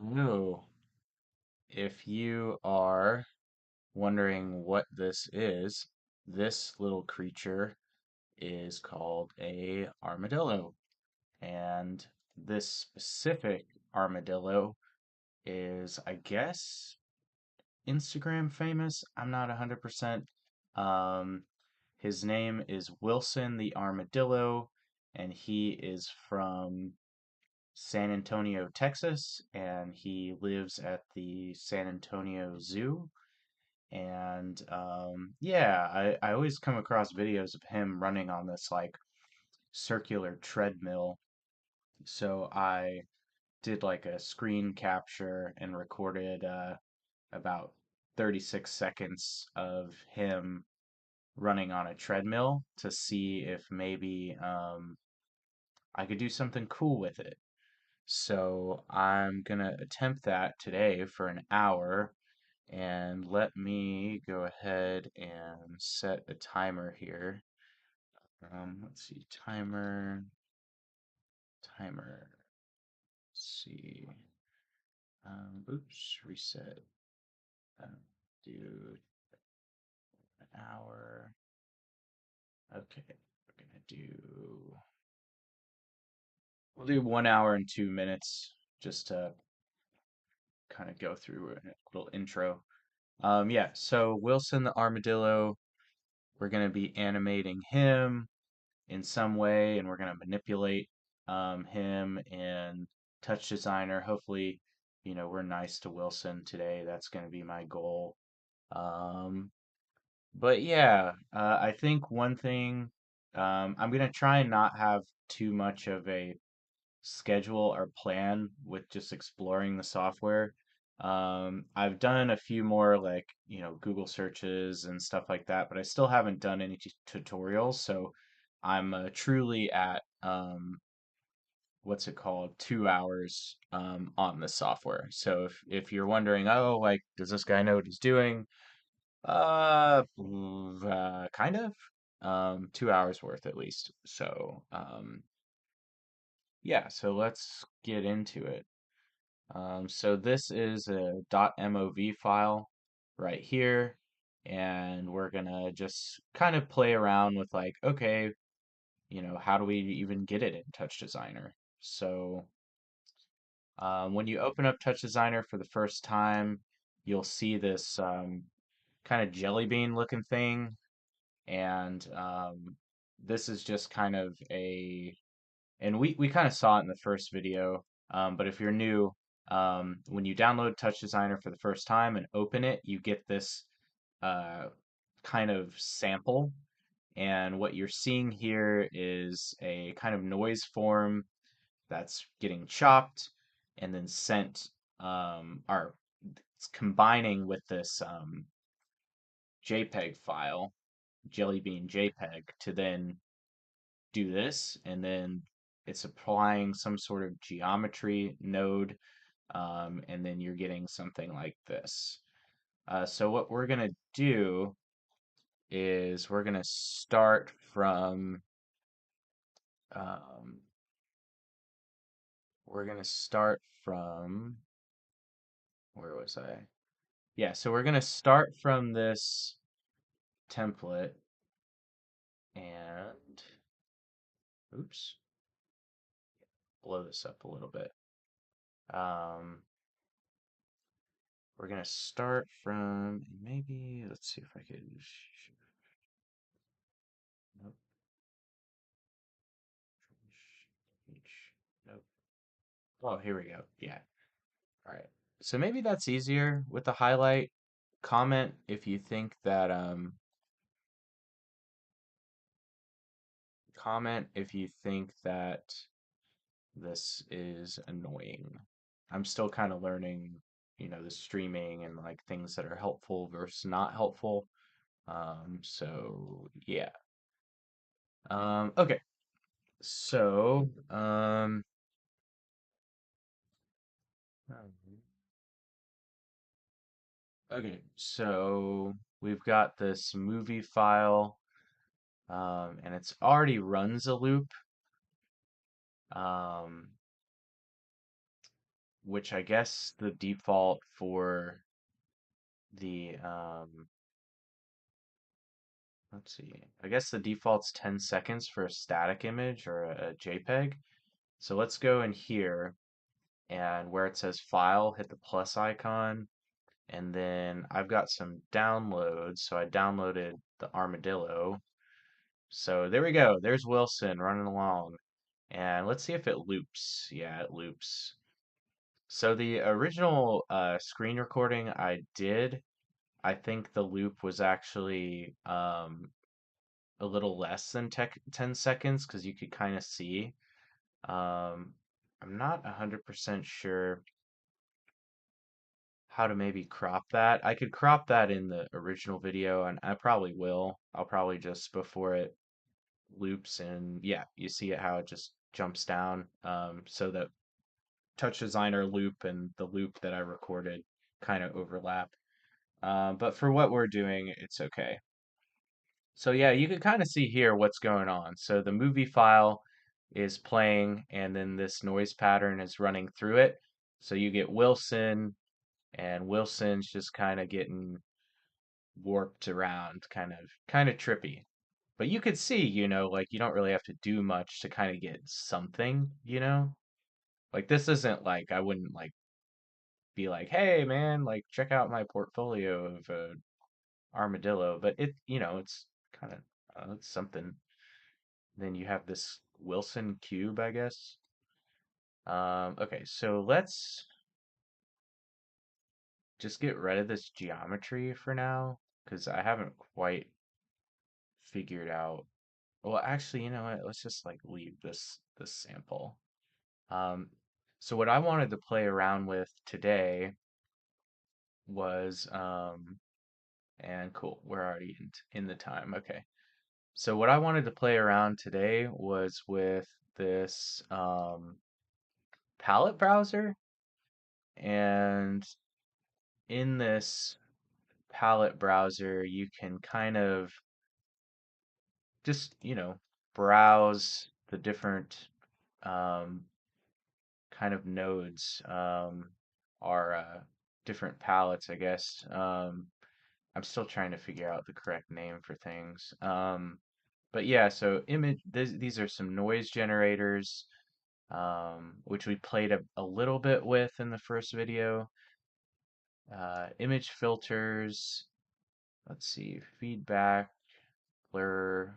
No, if you are wondering what this little creature is called a armadillo. And this specific armadillo is, I guess, Instagram famous. I'm not 100%. Um, his name is Wilson the Armadillo, and he is from San Antonio, Texas, and he lives at the San Antonio Zoo. And yeah, I always come across videos of him running on this like circular treadmill. So I did like a screen capture and recorded about 36 seconds of him running on a treadmill to see if maybe I could do something cool with it. So I'm gonna attempt that today for an hour, and let me go ahead and set a timer here. Let's see, timer. Let's see. Oops, reset. Do an hour. Okay, we're gonna do. We'll do 1 hour and 2 minutes just to kind of go through a little intro. Yeah, so Wilson the Armadillo, we're going to be animating him in some way, and we're going to manipulate him in Touch Designer. Hopefully, we're nice to Wilson today. That's going to be my goal. Um, but yeah, I think one thing I'm going to try and not have too much of a schedule or plan with just exploring the software. I've done a few more like, Google searches and stuff like that, but I still haven't done any tutorials. So I'm truly at, what's it called, 2 hours on the software. So if you're wondering, oh, like, does this guy know what he's doing? Kind of. 2 hours worth at least. So, yeah, so let's get into it. So this is a .mov file right here, and we're gonna just kind of play around with like, okay, how do we even get it in Touch Designer? So when you open up Touch Designer for the first time, you'll see this kind of jelly bean looking thing, and this is just kind of and we kind of saw it in the first video, but if you're new, when you download Touch Designer for the first time and open it, you get this uh, kind of sample. And what you're seeing here is a kind of noise form that's getting chopped and then sent, or it's combining with this JPEG file, Jelly Bean JPEG, to then do this, and then it's applying some sort of geometry node, and then you're getting something like this. So what we're gonna do is um, we're gonna start from where was I? Yeah, so we're gonna start from this template and oops, blow this up a little bit. Um, we're gonna start from maybe let's see if I could. Nope. Nope. Oh, here we go. Yeah. All right. So maybe that's easier with the highlight. Comment if you think that comment if you think that this is annoying. I'm still kind of learning, the streaming and like things that are helpful versus not helpful. So yeah. Okay. So, okay. So we've got this movie file, and it's already runs a loop. Um, which I guess the default for the let's see. I guess the default's 10 seconds for a static image or a JPEG. So let's go in here and where it says file, hit the plus icon. And then I've got some downloads. So I downloaded the Armadillo. So there we go. There's Wilson running along. And let's see if it loops. Yeah, it loops. So the original screen recording I did, I think the loop was actually a little less than 10 seconds because you could kind of see. Um, I'm not 100% sure how to maybe crop that. I could crop that in the original video, and I probably will. I'll probably just before it loops, and yeah, you see it how it just jumps down. So that Touch Designer loop and the loop that I recorded kind of overlap. But for what we're doing, it's okay. So yeah, you can kind of see here what's going on. So the movie file is playing, and then this noise pattern is running through it. So you get Wilson, and Wilson's just kind of getting warped around, kind of trippy. But you could see, like you don't really have to do much to kind of get something. Like this isn't like I wouldn't like be like, "Hey man, like check out my portfolio of Armadillo," but it's kind of it's something. Then you have this Wilson cube, I guess. Okay, so let's just get rid of this geometry for now, because I haven't quite figured out. Well, actually, you know what? Let's just like leave this sample. Um, so what I wanted to play around with today was and cool, we're already in the time. Okay. So what I wanted to play around today was with this palette browser, and in this palette browser, you can kind of just, browse the different um, kind of nodes, are different palettes, I guess. I'm still trying to figure out the correct name for things. But yeah, so these are some noise generators, which we played a little bit with in the first video. Image filters, let's see, feedback, blur.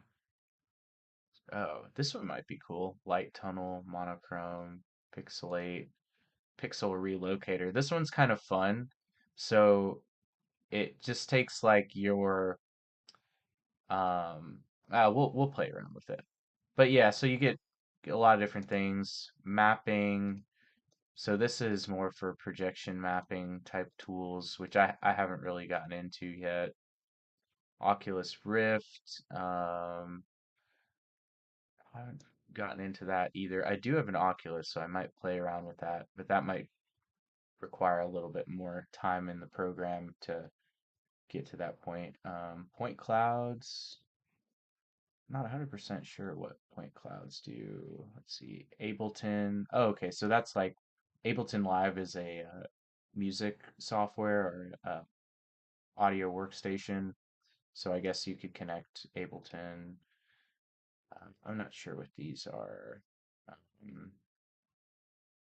Oh, this one might be cool. Light tunnel, monochrome, pixelate, pixel relocator. This one's kind of fun. So it just takes like your we'll play around with it. But yeah, so you get a lot of different things. Mapping. So this is more for projection mapping type tools, which I haven't really gotten into yet. Oculus Rift. I haven't gotten into that either. I do have an Oculus, so I might play around with that, but that might require a little bit more time in the program to get to that point. Point clouds, not 100% sure what point clouds do. Let's see. Ableton. Oh, okay. So that's like Ableton Live is a music software or audio workstation. So I guess you could connect Ableton. I'm not sure what these are. Um,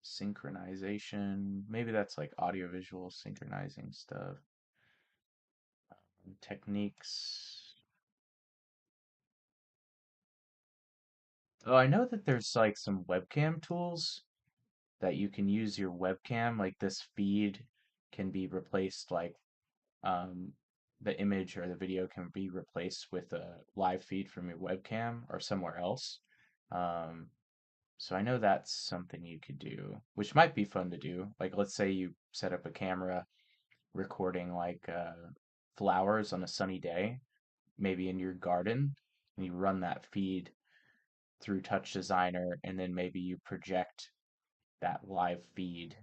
Synchronization. Maybe that's like audiovisual synchronizing stuff. Techniques. Oh, I know that there's like some webcam tools that you can use your webcam. Like this feed can be replaced, like um, the image or the video can be replaced with a live feed from your webcam or somewhere else. Um, so I know that's something you could do, which might be fun to do. Like let's say you set up a camera recording like flowers on a sunny day, maybe in your garden, and you run that feed through Touch Designer, and then maybe you project that live feed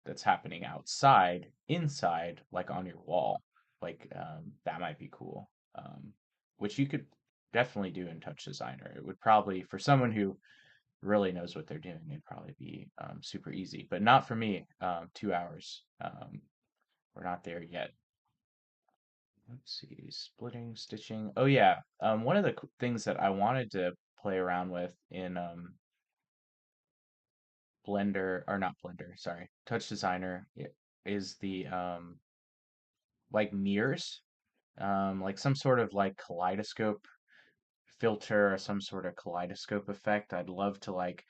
that's happening outside, inside, like on your wall. Like that might be cool, which you could definitely do in Touch Designer. It would probably, for someone who really knows what they're doing, it'd probably be super easy. But not for me. 2 hours. We're not there yet. Let's see, splitting, stitching. Oh yeah, one of the things that I wanted to play around with in Blender, or not Blender, sorry, Touch Designer, is the like mirrors, like some sort of like kaleidoscope filter or some sort of kaleidoscope effect. I'd love to like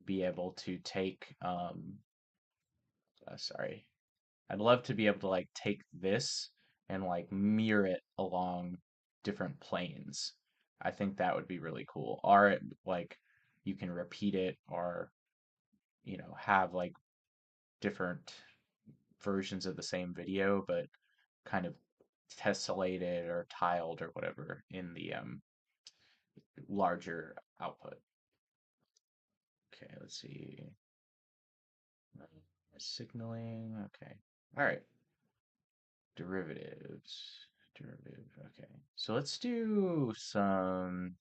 be able to take sorry. I'd love to be able to like take this and like mirror it along different planes. I think that would be really cool. Or like you can repeat it or have like different versions of the same video but kind of tessellated or tiled or whatever in the larger output. Okay, let's see. Signaling. Okay. All right. Derivatives. Derivative. Okay. So let's do some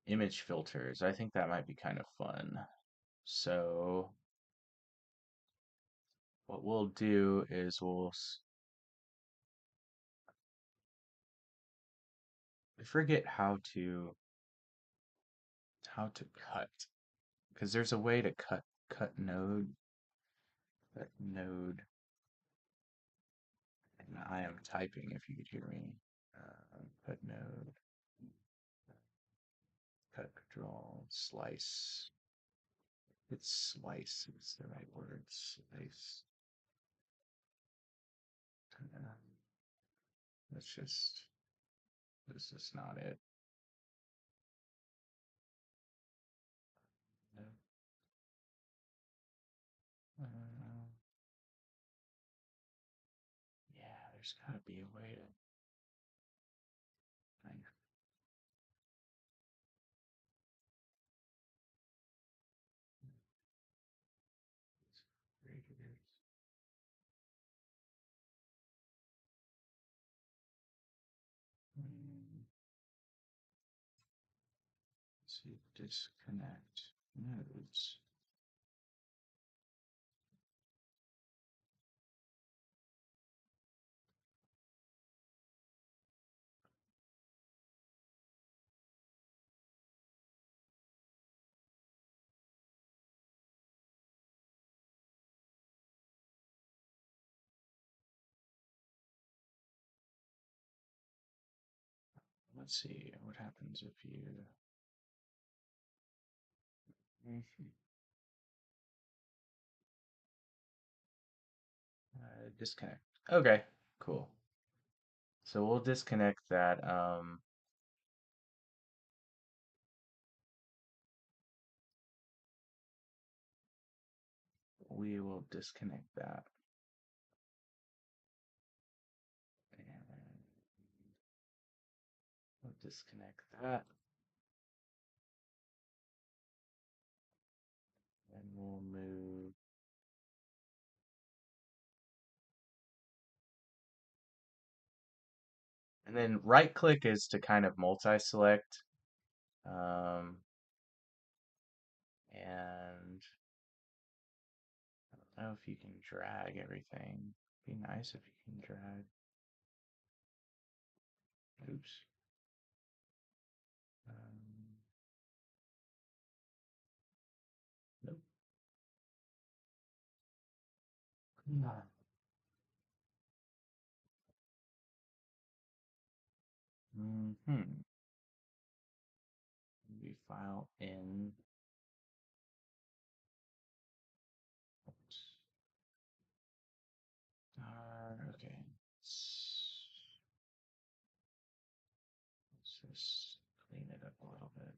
image filters. I think that might be kind of fun. So what we'll do is I forget how to cut because there's a way to cut node, and I am typing if you could hear me. Cut node, cut control, slice. It's slice is the right word. Slice. Uh, Let's just, this is not it. No. Uh, yeah, there's gotta be a way to kind of, Hmm, let's see, disconnect nodes. Let's see what happens if you Mhm. Disconnect. Okay, cool. So we'll disconnect that. We will disconnect that. And we'll disconnect that. And we'll move. And then right click is to kind of multi-select. Um, and I don't know if you can drag everything. Be nice if you can drag. Oops. Um, nope. Come on. Mm-hmm. Maybe file in. Okay. Let's just clean it up a little bit.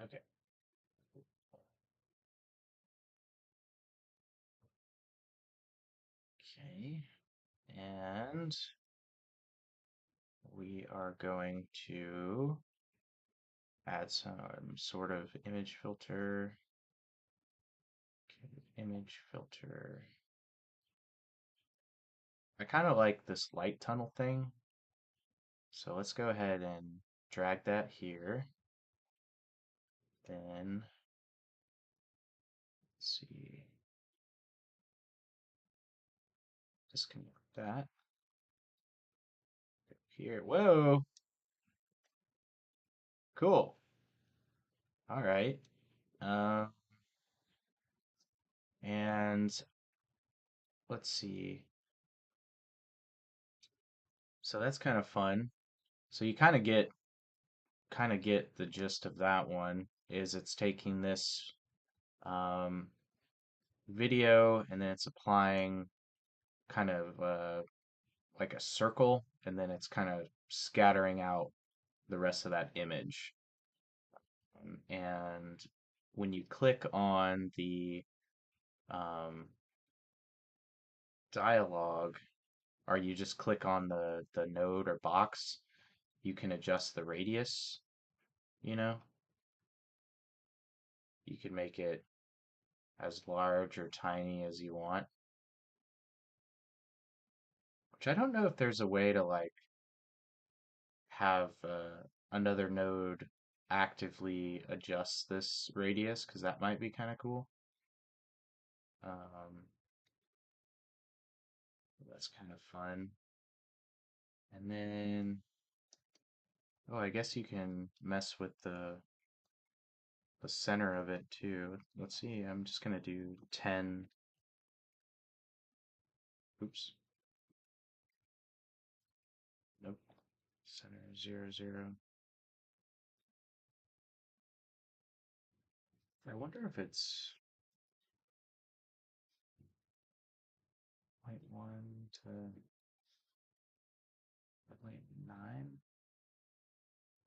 Okay. Okay. Okay. And we are going to add some sort of image filter. Okay, image filter. I kind of like this light tunnel thing. So let's go ahead and drag that here. Then, let's see, disconnect that. Here, whoa, cool. All right. Uh, and let's see. So that's kind of fun. So you kind of get the gist of that one is it's taking this um, video and then it's applying kind of like a circle and then it's kind of scattering out the rest of that image. And when you click on the um, dialog, or you just click on the node or box, you can adjust the radius, you know? You can make it as large or tiny as you want, which I don't know if there's a way to like have another node actively adjust this radius because that might be kind of cool. Um, that's kind of fun. And then, oh, I guess you can mess with the center of it too. Let's see, I'm just gonna do 10. Oops, nope. Center 0, 0. I wonder if it's point 1 to point 9.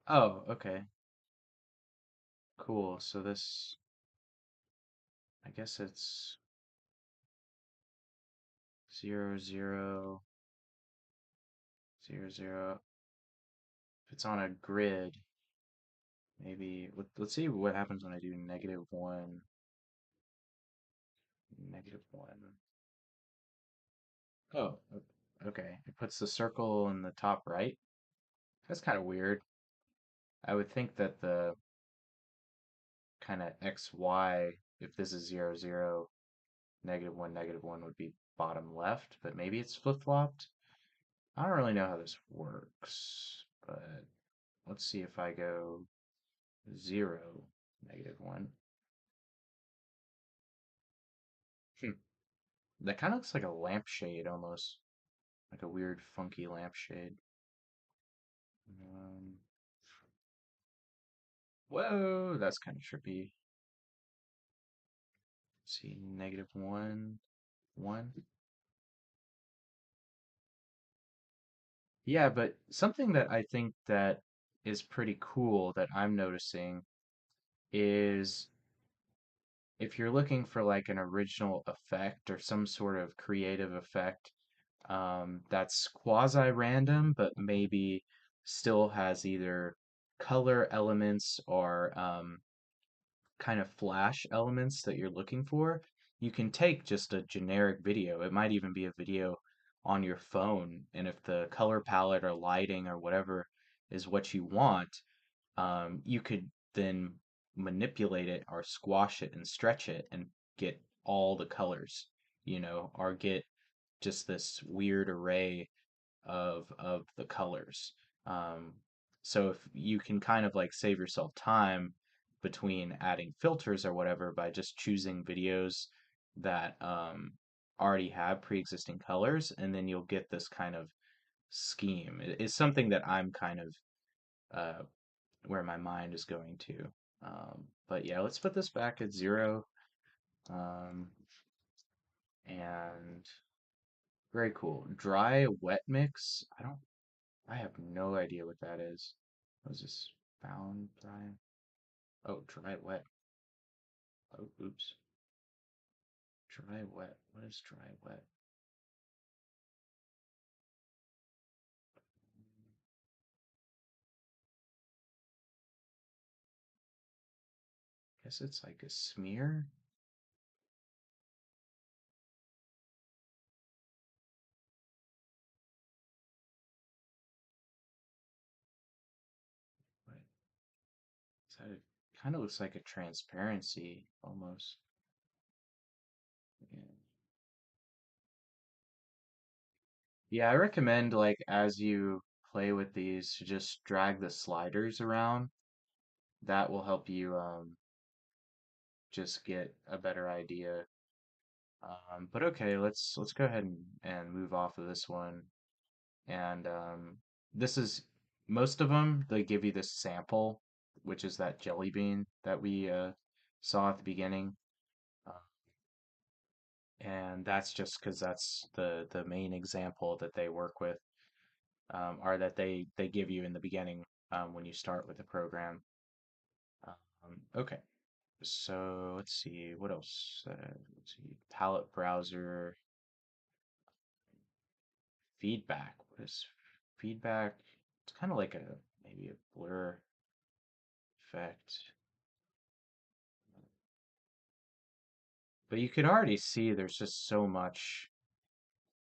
Oh, okay. Cool. So this, I guess it's 0, 0, 0, 0. If it's on a grid, maybe let's see what happens when I do -1, -1. Oh, okay. It puts the circle in the top right. That's kind of weird. I would think that the kind of XY, if this is 0, 0, -1, -1 would be bottom left, but maybe it's flip-flopped. I don't really know how this works, but let's see if I go 0, -1. Hmm. That kind of looks like a lampshade almost, like a weird, funky lampshade. Um, whoa, that's kind of trippy. Let's see, -1, 1. Yeah, but something that I think that is pretty cool that I'm noticing is if you're looking for like an original effect or some sort of creative effect that's quasi-random, but maybe still has either color elements or kind of flash elements that you're looking for, you can take just a generic video. It might even be a video on your phone, and if the color palette or lighting or whatever is what you want, you could then manipulate it or squash it and stretch it and get all the colors, or get just this weird array of the colors. Um, so if you can kind of like save yourself time between adding filters or whatever by just choosing videos that already have pre-existing colors, and then you'll get this kind of scheme. It's something that I'm kind of uh, where my mind is going to. But yeah, let's put this back at 0. Um, and very cool. Dry wet mix. I have no idea what that is. What is this? Found dry? Oh, dry wet. Oh, oops. Dry wet. What is dry wet? Guess it's like a smear. But it kind of looks like a transparency almost. Yeah. Yeah, I recommend like as you play with these to just drag the sliders around. That will help you just get a better idea. But okay, let's go ahead and move off of this one. And this is most of them, they give you this sample, which is that jelly bean that we saw at the beginning. Uh, and that's just because that's the main example that they work with, or that they give you in the beginning when you start with the program. Okay, so let's see what else. Let's see, palette browser feedback. What is feedback? It's kind of like a maybe a blur effect, but you could already see there's just so much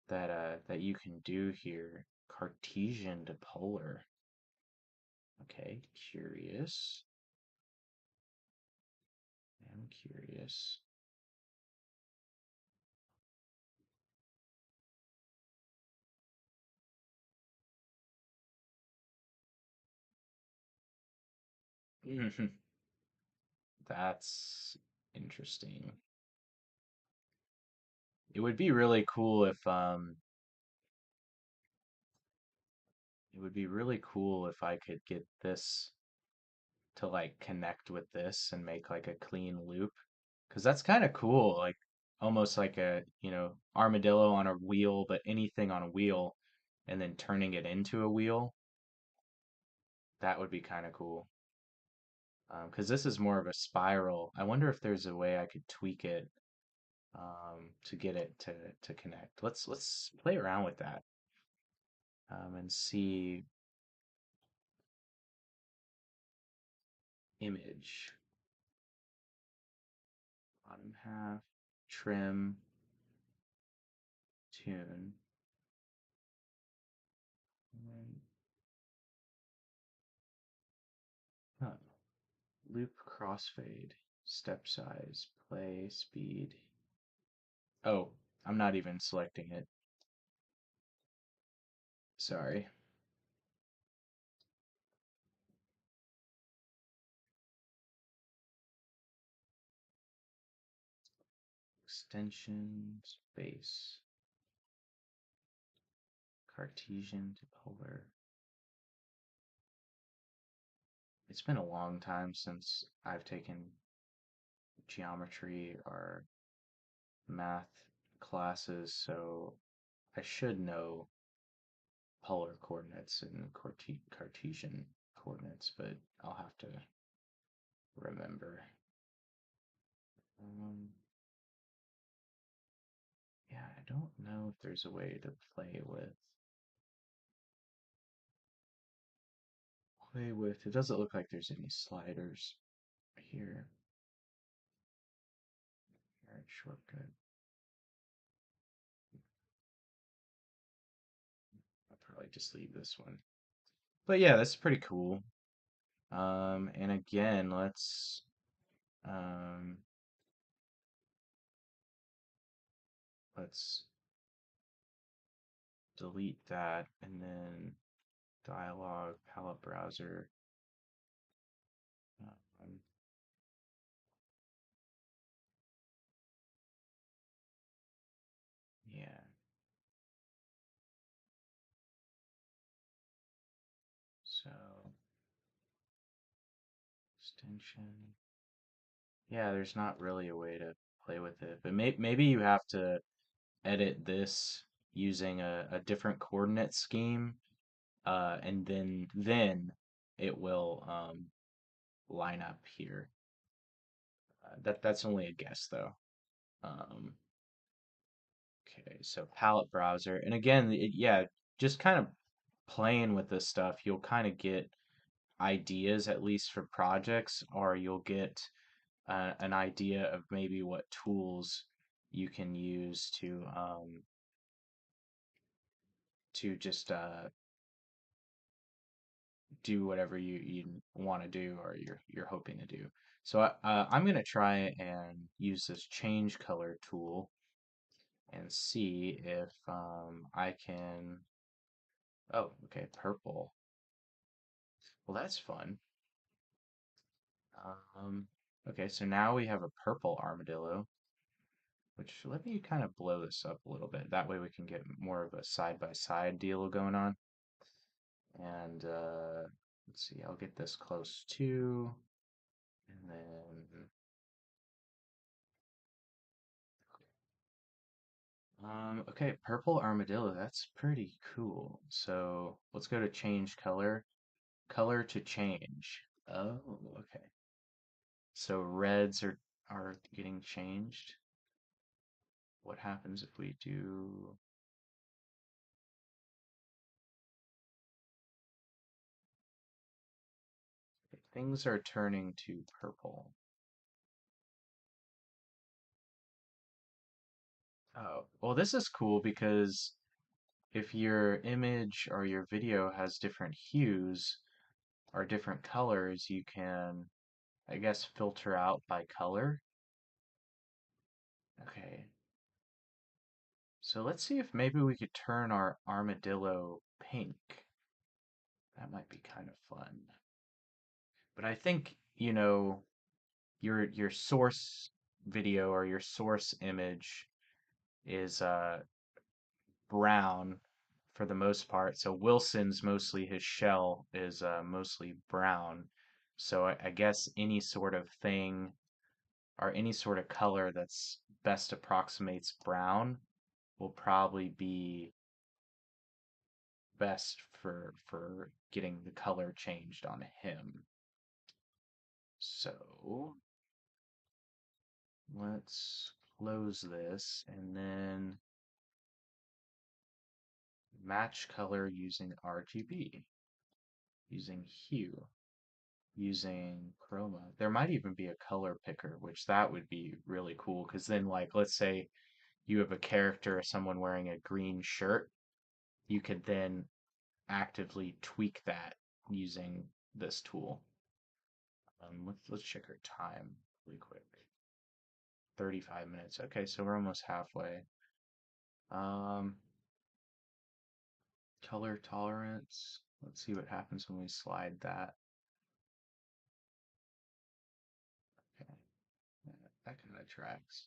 that you can do here. Cartesian to polar. Okay, curious. I'm curious. That's interesting. It would be really cool if it would be really cool if I could get this to like connect with this and make like a clean loop. Because that's kind of cool, like almost like a, armadillo on a wheel, but anything on a wheel and then turning it into a wheel. That would be kind of cool. Because this is more of a spiral. I wonder if there's a way I could tweak it to get it to connect. Let's play around with that and see image, bottom half, trim, tune, and huh, loop crossfade, step size, play speed. Oh, I'm not even selecting it. Sorry. Extension, space, Cartesian to polar. It's been a long time since I've taken geometry or math classes, so I should know polar coordinates and Cartesian coordinates, but I'll have to remember. Um, yeah, I don't know if there's a way to play with. It doesn't look like there's any sliders here. All right, shortcut. I'll probably just leave this one. But yeah, that's pretty cool. And again, um, let's delete that and then dialog, palette browser. Um, yeah, so extension. Yeah, there's not really a way to play with it, but maybe you have to edit this using a different coordinate scheme, and then it will line up here. That's only a guess though. Um, okay, so palette browser, and again, yeah, just kind of playing with this stuff, you'll kind of get ideas at least for projects, or you'll get an idea of maybe what tools you can use to just do whatever you want to do or you're hoping to do. So I'm gonna try and use this change color tool and see if I can. Oh, okay, purple. Well, that's fun. Um, okay, so now we have a purple armadillo, which let me kind of blow this up a little bit. That way we can get more of a side-by-side deal going on. And let's see, I'll get this close too. And then, okay, purple armadillo, that's pretty cool. So let's go to change color. Color to change. Oh, okay. So reds are getting changed. What happens if we do things are turning to purple? Oh, well, this is cool because if your image or your video has different hues or different colors, you can, I guess, filter out by color. Okay, so let's see if maybe we could turn our armadillo pink. That might be kind of fun. But I think, your source video or your source image is brown for the most part. So Wilson's mostly his shell is mostly brown. So I guess any sort of thing or any sort of color that's best approximates brown will probably be best for getting the color changed on him. So let's close this and then match color using RGB, using hue, using chroma. There might even be a color picker, which that would be really cool because then like let's say you have a character or someone wearing a green shirt, you could then actively tweak that using this tool. Let's check our time really quick. 35 minutes. Okay, so we're almost halfway. Um, color tolerance. Let's see what happens when we slide that. Okay, that kind of tracks.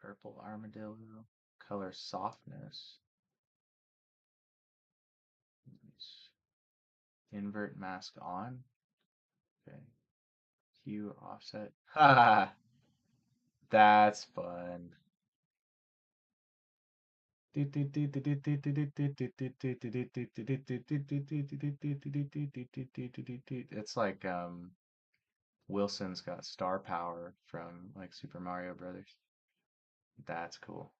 Purple armadillo. Color softness. Nice. Invert mask on. Okay. Hue offset. Ha! That's fun. It's like Wilson's got star power from like Super Mario Brothers. That's cool.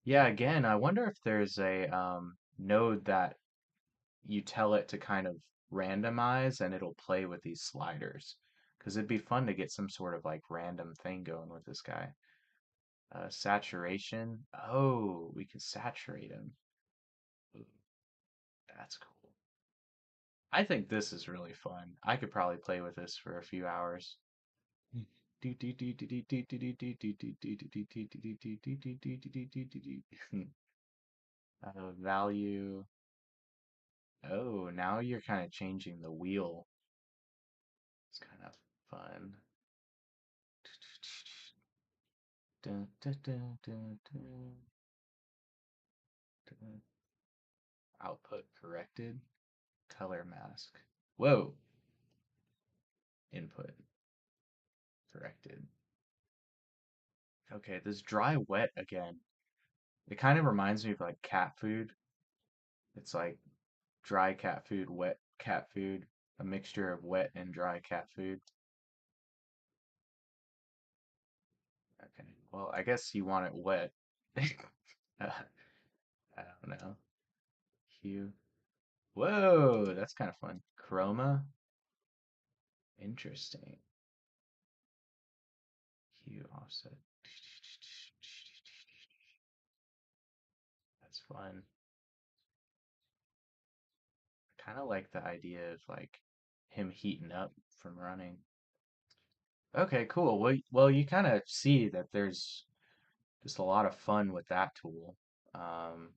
Yeah, again, I wonder if there's a node that you tell it to kind of randomize and it'll play with these sliders. Because it'd be fun to get some sort of like random thing going with this guy. Saturation. Oh, we can saturate him. Ooh, that's cool. I think this is really fun. I could probably play with this for a few hours. Value. Oh, now you're kind of changing the wheel. It's kind of fun. Dun, dun, dun, dun, dun, dun. Output corrected. Color mask. Whoa. Input corrected. Okay, this dry wet again. It kind of reminds me of like cat food. It's like dry cat food, wet cat food, a mixture of wet and dry cat food. Okay, well, I guess you want it wet. I don't know. Hue. Whoa, that's kind of fun. Chroma. Interesting. Hue offset. That's fun. I kind of like the idea of like him heating up from running. Okay, cool. Well, you kind of see that there's just a lot of fun with that tool. Um,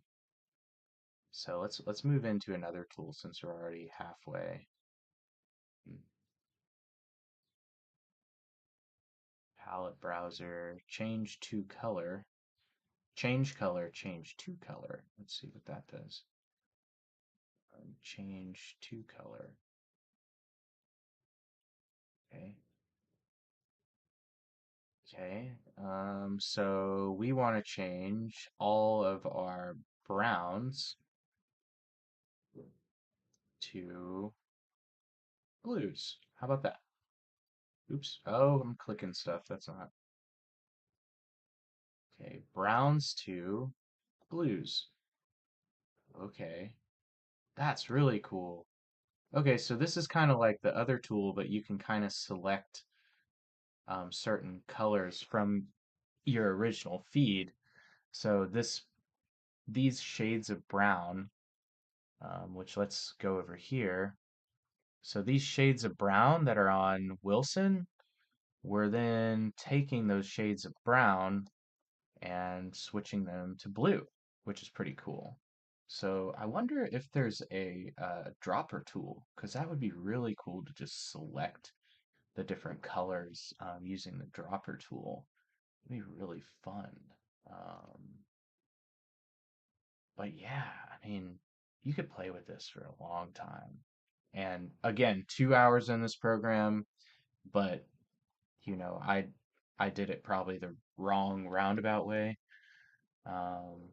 so let's move into another tool since we're already halfway. Mm, Palette browser, change to color, change color, change to color. Let's see what that does. Change to color. Okay. Okay. So we want to change all of our browns to blues. How about that? Oops. Oh, I'm clicking stuff. That's not. Okay. Browns to blues. Okay. That's really cool. Okay, so this is kind of like the other tool, but you can kind of select certain colors from your original feed. So these shades of brown, which let's go over here. So these shades of brown that are on Wilson, we're then taking those shades of brown and switching them to blue, which is pretty cool. So I wonder if there's a dropper tool, because that would be really cool to just select the different colors using the dropper tool. It'd be really fun. Um, but yeah, I mean, you could play with this for a long time. And again, 2 hours in this program, but I did it probably the wrong roundabout way. Um,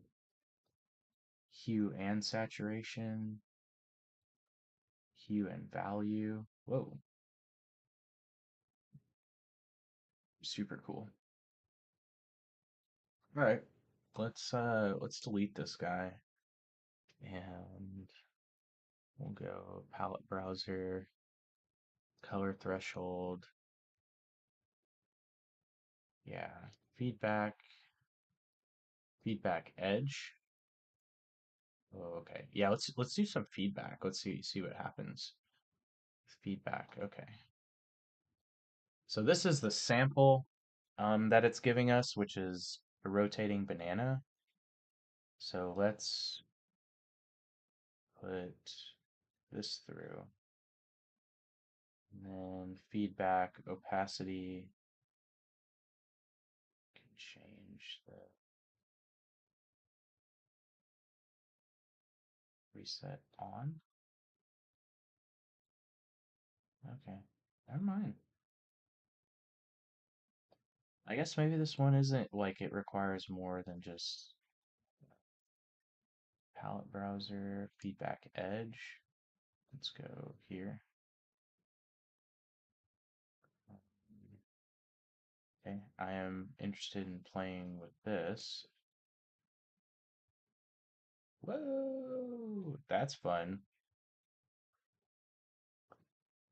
hue and saturation, hue and value. Whoa, super cool. All right, let's delete this guy and we'll go palette browser, color threshold. Yeah, feedback, feedback edge. Oh, okay. Yeah, let's do some feedback. Let's see what happens. Feedback. Okay. So this is the sample that it's giving us, which is a rotating banana. So let's put this through. And then feedback opacity can change the reset on. Okay. Never mind. I guess maybe this one isn't like it requires more than just palette browser, feedback edge. Let's go here. Okay, I am interested in playing with this. Whoa, that's fun.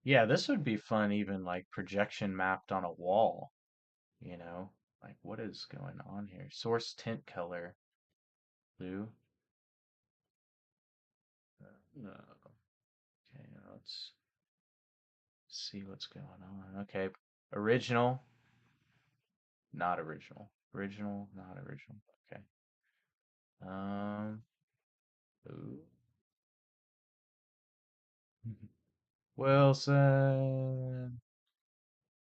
Yeah, this would be fun even like projection mapped on a wall, you know? Like what is going on here? Source tint color, blue. No. Okay, let's see what's going on. Okay, original, not original. Original, not original. Okay. Um, ooh. Wilson.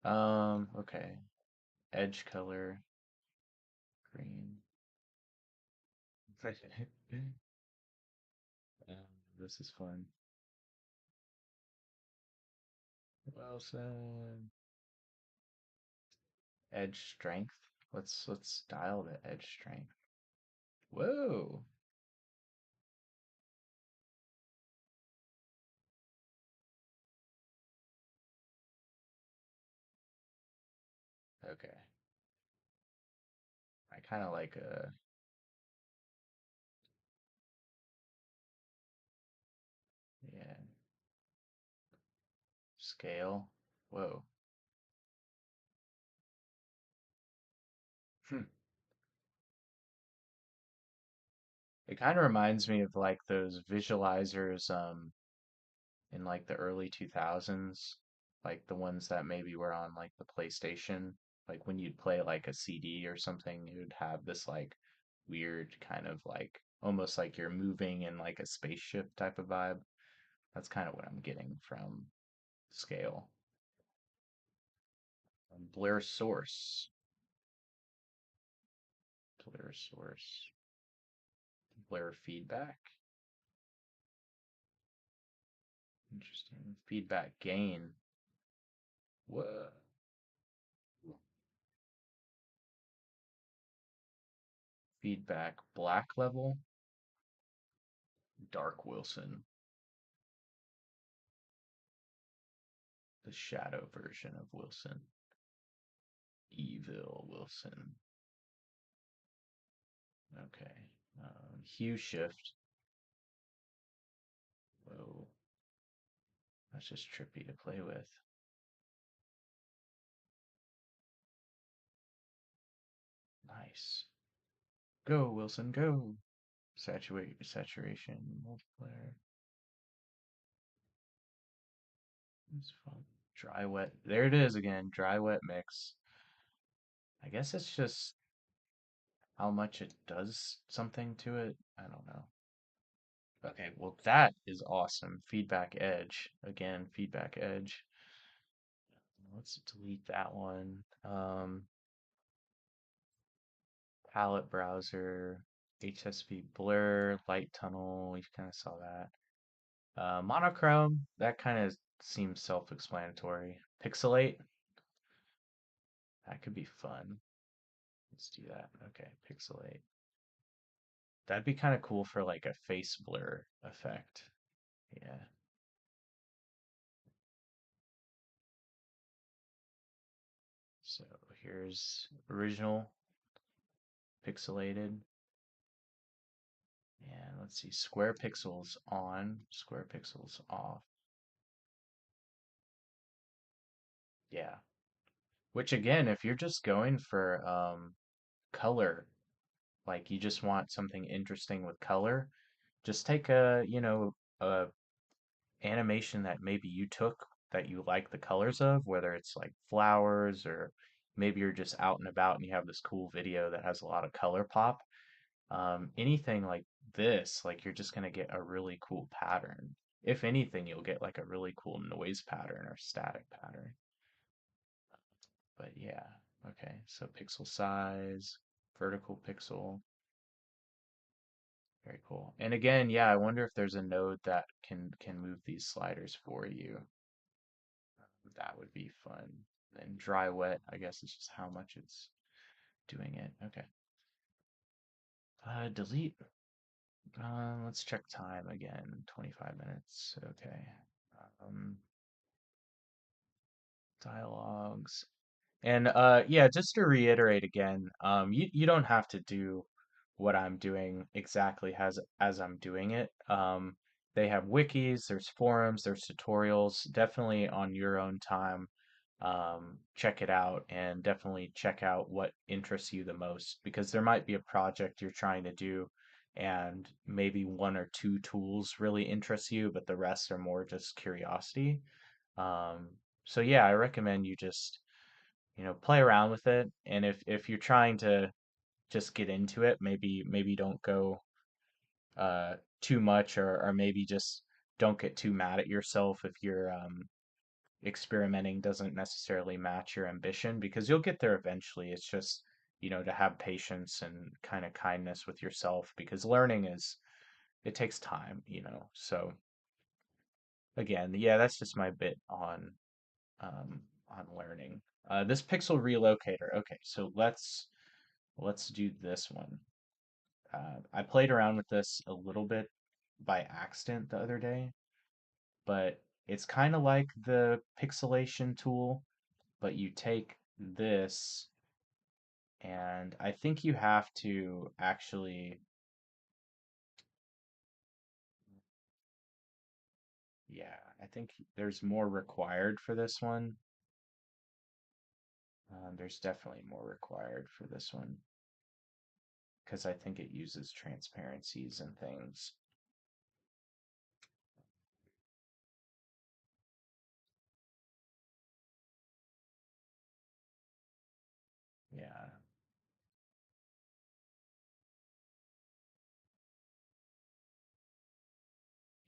Okay. Edge color, green. Um, this is fun. Wilson. Edge strength. Let's dial the edge strength. Whoa. Okay. I kind of like Scale. Whoa. Hmm. It kind of reminds me of like those visualizers in like the early 2000s, like the ones that maybe were on like the PlayStation. Like when you'd play like a CD or something, it would have this like weird kind of like almost like you're moving in like a spaceship type of vibe. That's kind of what I'm getting from Scale. Blur source. Blur source. Blur feedback. Interesting. Feedback gain. What? Feedback black level. Dark Wilson. The shadow version of Wilson. Evil Wilson. Okay. Hue shift. Whoa. That's just trippy to play with. Nice. Go, Wilson, go. Saturation, multiplier. It's fun. Dry wet. There it is again. Dry wet mix. I guess it's just how much it does something to it. I don't know. Okay, well, that is awesome. Feedback edge. Again, feedback edge. Let's delete that one. Palette browser, HSV blur, light tunnel. We kind of saw that. Monochrome. That kind of seems self-explanatory. Pixelate. That could be fun. Let's do that. Okay, pixelate. That'd be kind of cool for like a face blur effect. Yeah. So here's original pixelated. And let's see, square pixels on, square pixels off. Yeah. Which again, if you're just going for color, like you just want something interesting with color, just take a animation that maybe you took that you like the colors of, whether it's like flowers or maybe you're just out and about and you have this cool video that has a lot of color pop. Anything like this, like you're just gonna get a really cool pattern. If anything, you'll get like a really cool noise pattern or static pattern. But yeah, okay. So pixel size, vertical pixel, very cool. And again, yeah, I wonder if there's a node that can move these sliders for you. That would be fun. Then dry wet, I guess it's just how much it's doing it. Okay. Delete. Let's check time again. 25 minutes. Okay. Um, dialogues. And yeah, just to reiterate again, you don't have to do what I'm doing exactly as I'm doing it. They have wikis, there's forums, there's tutorials. Definitely on your own time, check it out and definitely check out what interests you the most because there might be a project you're trying to do and maybe one or two tools really interest you, but the rest are more just curiosity. Um, so yeah, I recommend you just play around with it. And if you're trying to just get into it, maybe don't go too much or maybe just don't get too mad at yourself if your experimenting doesn't necessarily match your ambition because you'll get there eventually. It's just, to have patience and kind of kindness with yourself because learning it takes time. So again, yeah, that's just my bit on learning. This pixel relocator. Okay, so let's do this one. I played around with this a little bit by accident the other day, but it's kind of like the pixelation tool, but you take this and I think you have to actually, yeah, I think there's more required for this one. There's definitely more required for this one because I think it uses transparencies and things. Yeah,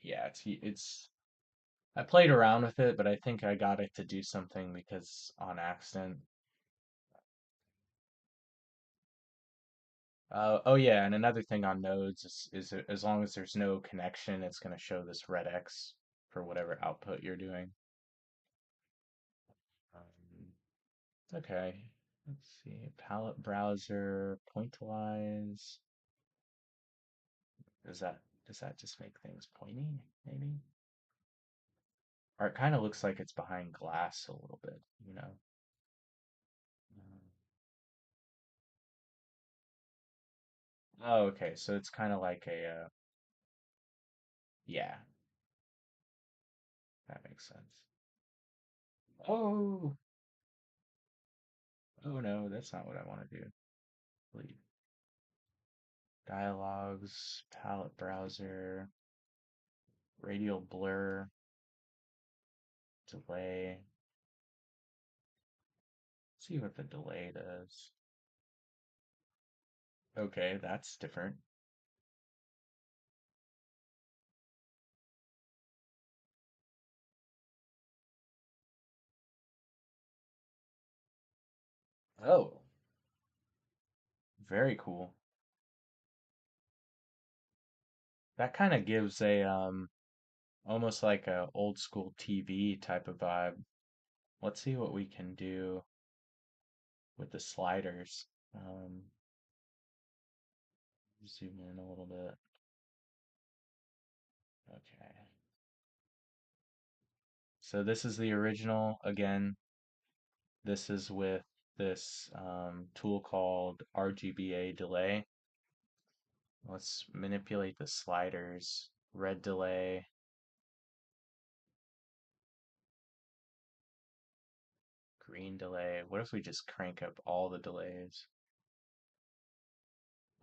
yeah, it's I played around with it, but I think I got it to do something because on accident. Oh yeah, and another thing on nodes as long as there's no connection, it's going to show this red X for whatever output you're doing. Um, okay, let's see. Palette browser, pointilize. Does that does that just make things pointy, maybe? Or it kind of looks like it's behind glass a little bit, you know? Oh, okay, so it's kind of like yeah, that makes sense. Oh, oh no, that's not what I want to do. Delete. Dialogues, palette browser, radial blur, delay. See what the delay does. Okay, that's different. Oh, very cool. That kind of gives a almost like a old school TV type of vibe. Let's see what we can do with the sliders. Um, Zoom in a little bit. Okay. So this is the original. Again, this is with this tool called RGBA delay. Let's manipulate the sliders. Red delay, green delay. What if we just crank up all the delays?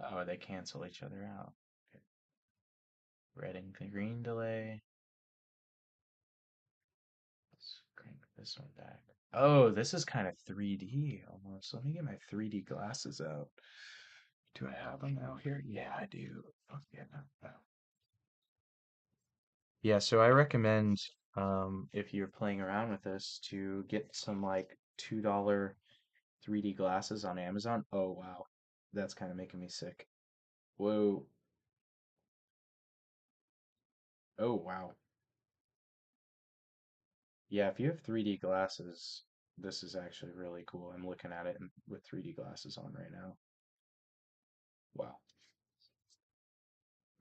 Oh, they cancel each other out. Okay. Red and green delay. Let's crank this one back. Oh, this is kind of 3D almost. Let me get my 3D glasses out. Do I have them out here? Yeah, I do. Oh, yeah. Yeah, so I recommend if you're playing around with this to get some like $2 3D glasses on Amazon. Oh wow. That's kind of making me sick. Whoa. Oh wow. Yeah, if you have 3D glasses, this is actually really cool. I'm looking at it with 3D glasses on right now. Wow.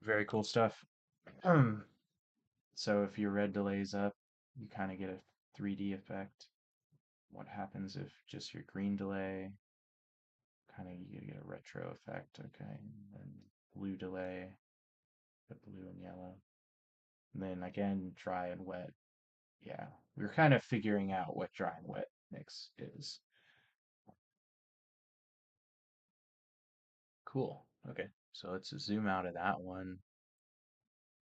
Very cool stuff. So if your red delays up, you kind of get a 3D effect. What happens if just your green delay, kind of you get a retro effect, okay? And then blue delay, the blue and yellow. And then again, dry and wet. Yeah, we're kind of figuring out what dry and wet mix is. Cool. Okay, so let's zoom out of that one.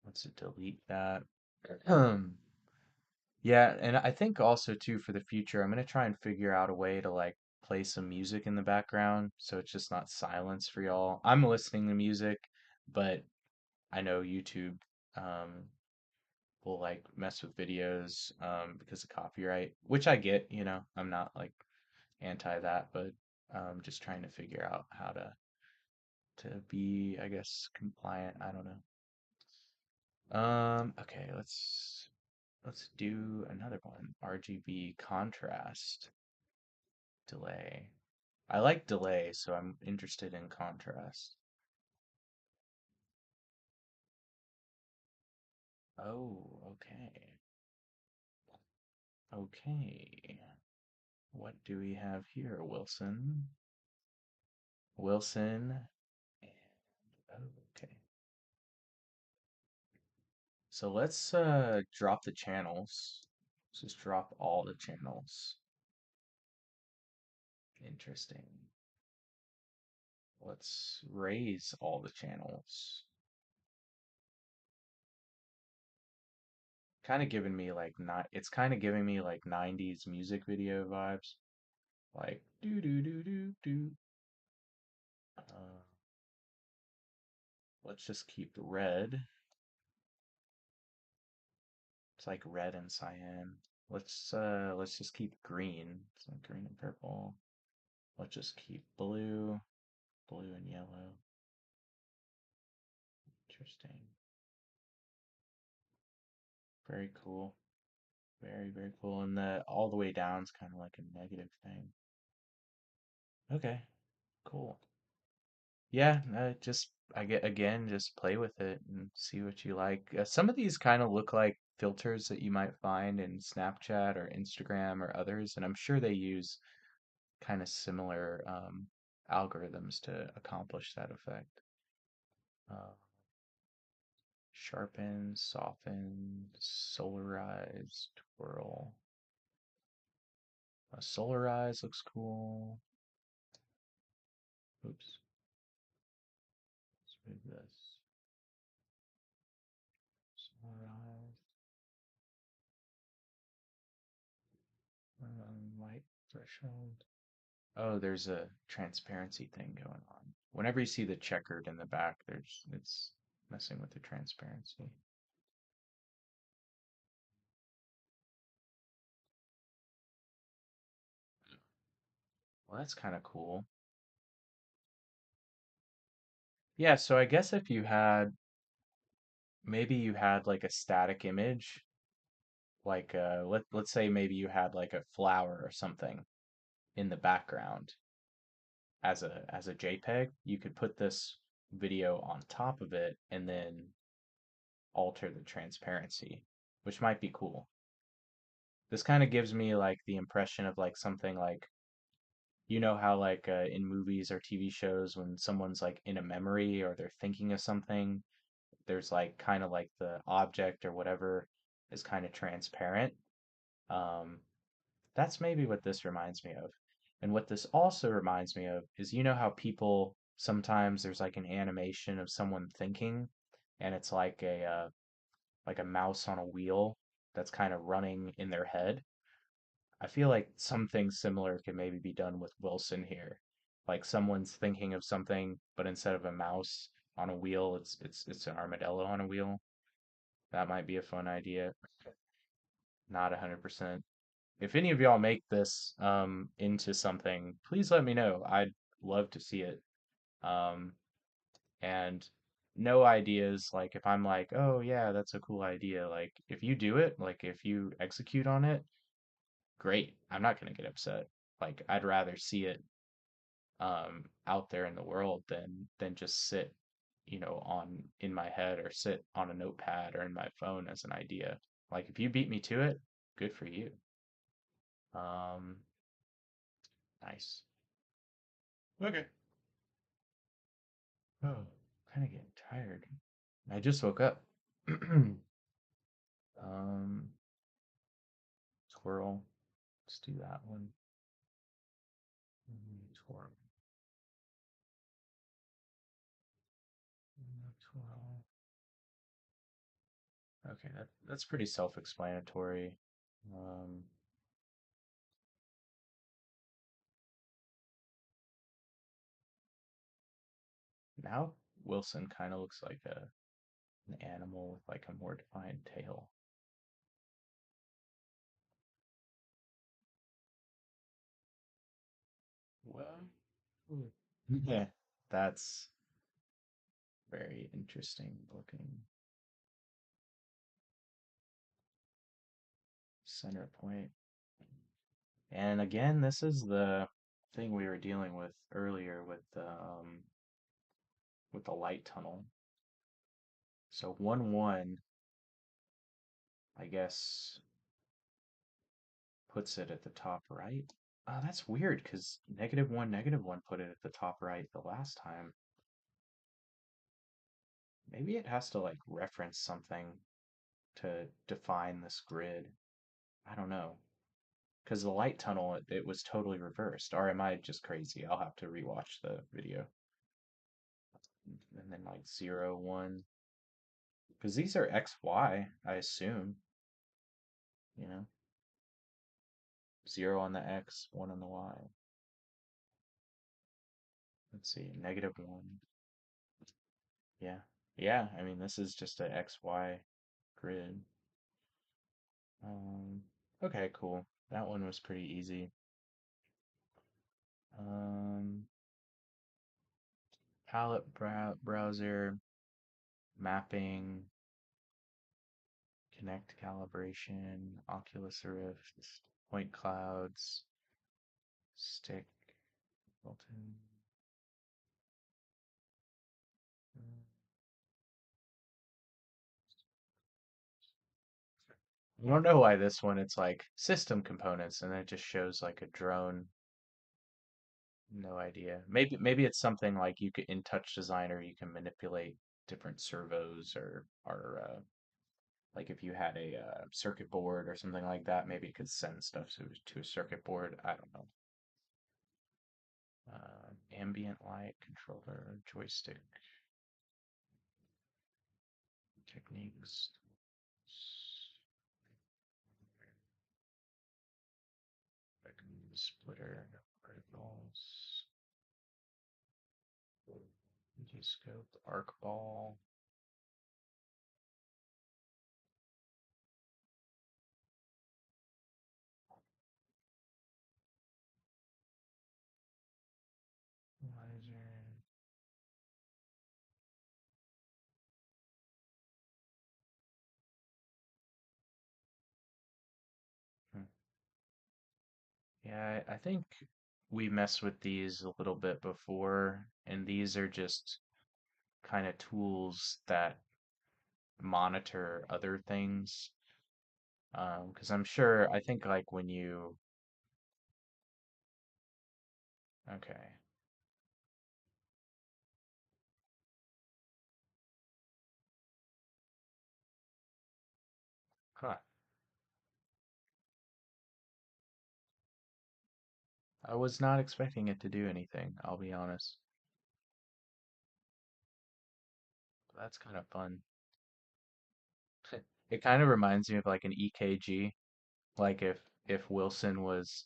Let's delete that. Yeah, and I think also too for the future, I'm gonna try and figure out a way to like play some music in the background so it's just not silence for y'all. I'm listening to music, but I know YouTube um will like mess with videos because of copyright, which I get, you know. I'm not like anti that, but just trying to figure out how to be, I guess, compliant. I don't know. Okay, let's do another one. RGB contrast delay. I like delay, so I'm interested in contrast. Oh, okay. Okay. What do we have here, Wilson? Wilson. And, oh, okay. So let's drop the channels. Let's just drop all the channels. Interesting. Let's raise all the channels. Kind of giving me like not it's kind of giving me like 90s music video vibes. Like do do do do do. Uh, let's just keep red. It's like red and cyan. Let's just keep green. It's like green and purple. Let's just keep blue, blue and yellow. Interesting. Very cool. Very, very cool. And the all the way down is kind of like a negative thing. Okay, cool. Yeah, just I get again, just play with it and see what you like. Some of these kind of look like filters that you might find in Snapchat or Instagram or others, and I'm sure they use kind of similar algorithms to accomplish that effect. Uh, Sharpen, soften, solarize, twirl. Solarize looks cool. Oops, let's move this. Solarize, light threshold. Oh, there's a transparency thing going on. Whenever you see the checkered in the back, there's it's messing with the transparency. Well, that's kind of cool. Yeah, so I guess if you had maybe you had like a static image, like let's say maybe you had like a flower or something in the background as a JPEG, you could put this video on top of it and then alter the transparency, which might be cool. This kind of gives me like the impression of like something like you know how like in movies or TV shows when someone's like in a memory or they're thinking of something, there's like kind of like the object or whatever is kind of transparent. Um, that's maybe what this reminds me of. And what this also reminds me of is you know how people sometimes there's like an animation of someone thinking and it's like a mouse on a wheel that's kind of running in their head. I feel like something similar can maybe be done with Wilson here. Like someone's thinking of something, but instead of a mouse on a wheel, it's an armadillo on a wheel. That might be a fun idea. Not 100%. If any of y'all make this into something, please let me know. I'd love to see it. Um, and no ideas, like if I'm like, oh yeah, that's a cool idea. Like if you do it, like if you execute on it, great. I'm not gonna get upset. Like I'd rather see it out there in the world than just sit, you know, on in my head or sit on a notepad or in my phone as an idea. Like if you beat me to it, good for you. Um, nice. Okay. Oh, kind of getting tired. I just woke up. Um, twirl. Let's do that one. Twirl. Twirl. Okay, that's pretty self-explanatory. Um, now Wilson kind of looks like an animal with like a more defined tail. Well, yeah, that's very interesting looking. Center point. And again, this is the thing we were dealing with earlier with the light tunnel. So 1, 1, I guess, puts it at the top right. That's weird because -1, -1 put it at the top right the last time. Maybe it has to like reference something. to define this grid. I don't know. Because the light tunnel, it was totally reversed. Or am I just crazy? I'll have to rewatch the video. And then like 0, 1. Because these are X, Y, I assume. You know, 0 on the X, 1 on the Y. Let's see, -1. Yeah. Yeah, I mean, this is just a X, Y grid. Um, okay, cool. That one was pretty easy. Um, palette browser, mapping, connect calibration, Oculus Rift, point clouds, stick, Bolton. I don't know why this one it's like system components and then it just shows like a drone. No idea. Maybe it's something like you could in Touch Designer you can manipulate different servos or like if you had a circuit board or something like that, maybe it could send stuff to a circuit board. I don't know. Ambient light controller, joystick techniques, splitter, particles, scope, arc ball, laser. Hmm. Yeah, I think we messed with these a little bit before, and these are just kind of tools that monitor other things. Because I'm sure, I think like when you, okay, huh. I was not expecting it to do anything, I'll be honest. That's kind of fun. It kind of reminds me of like an EKG, like if Wilson was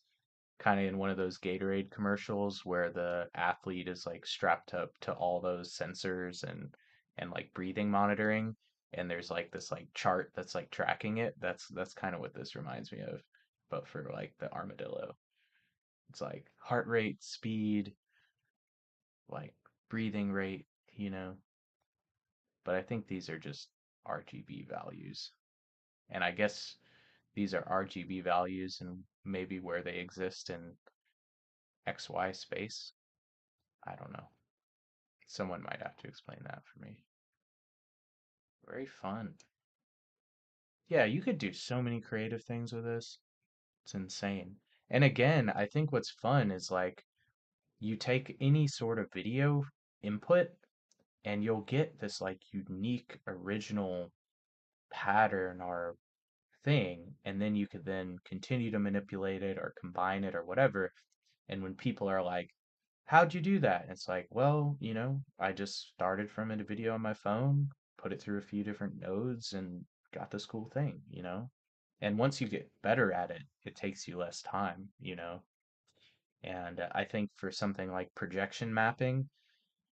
kind of in one of those Gatorade commercials where the athlete is like strapped up to all those sensors and like breathing monitoring and there's like this like chart that's like tracking it. That's kind of what this reminds me of, but for like the armadillo. It's like heart rate, speed, like breathing rate, you know. But I think these are just RGB values. And I guess these are RGB values and maybe where they exist in XY space. I don't know. Someone might have to explain that for me. Very fun. Yeah, you could do so many creative things with this. It's insane. And again, I think what's fun is like you take any sort of video input and you'll get this like unique original pattern or thing, and then you could then continue to manipulate it or combine it or whatever. And when people are like, how'd you do that? It's like, well, I just started from a video on my phone, put it through a few different nodes, and got this cool thing. And once you get better at it, it takes you less time. And I think for something like projection mapping,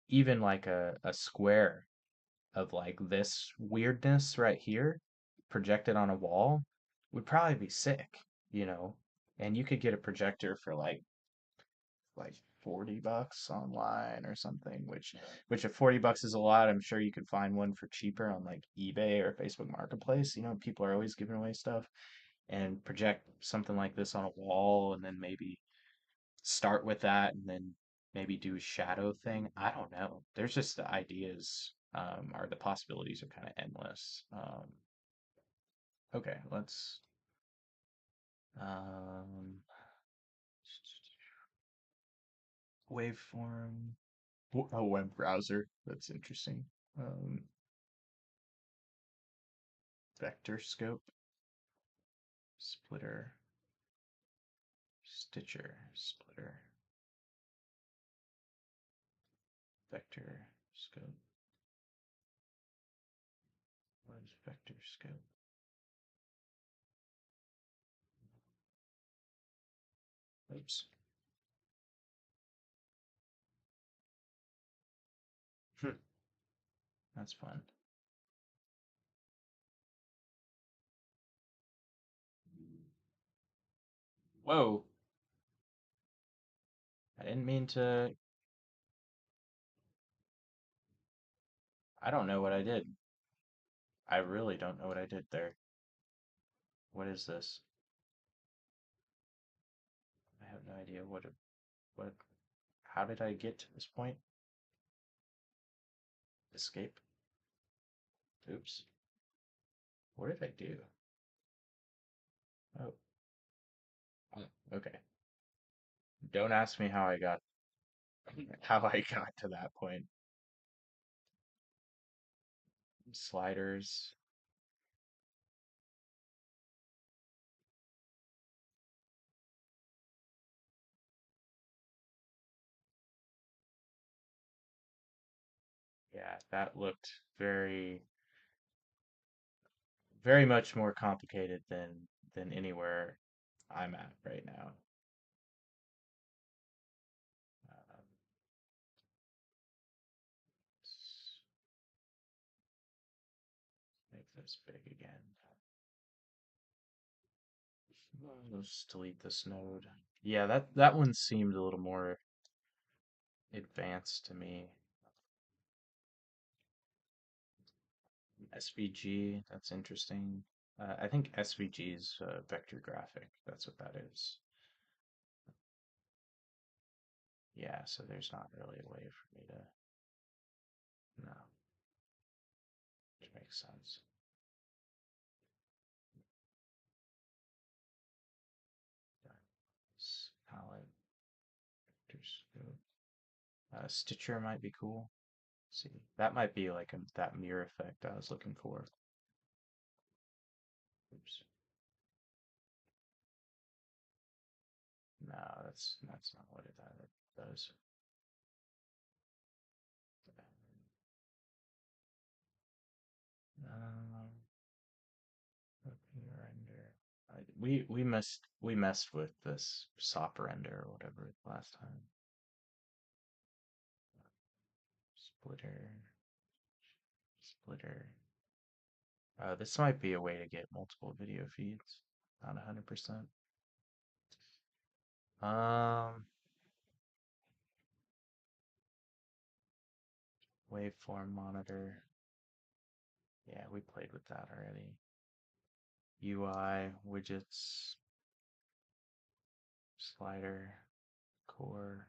even like a square of like this weirdness right here projected on a wall would probably be sick. And you could get a projector for like 40 bucks online or something, which if 40 bucks is a lot, I'm sure you could find one for cheaper on like eBay or Facebook Marketplace. People are always giving away stuff and project something like this on a wall and then maybe start with that and then maybe do a shadow thing. I don't know. There's just the ideas, or the possibilities are kind of endless. Okay, let's um, waveform. A web browser. That's interesting. Um, Vector scope, splitter, stitcher, splitter, vector scope. What is vector scope? Oops. That's fun. Whoa. I didn't mean to. I don't know what I did. I really don't know what I did there. What is this? I have no idea what, how did I get to this point? Escape? Oops. What did I do? Oh, okay. Don't ask me how I got to that point. Sliders. Yeah, that looked very much more complicated than anywhere I'm at right now. Um, let's make this big again. Let's delete this node. Yeah, that one seemed a little more advanced to me. SVG, that's interesting. I think SVG is vector graphic. That's what that is. Yeah, so there's not really a way for me to, no, which makes sense. Palette, vector scope. Stitcher might be cool. Let's see, that might be like that mirror effect I was looking for. Oops. No, that's not what it does. Um, render. We messed with this SOP render or whatever last time. Splitter, splitter. This might be a way to get multiple video feeds. Not 100%. Um, waveform monitor. Yeah, we played with that already. UI, widgets, slider, core,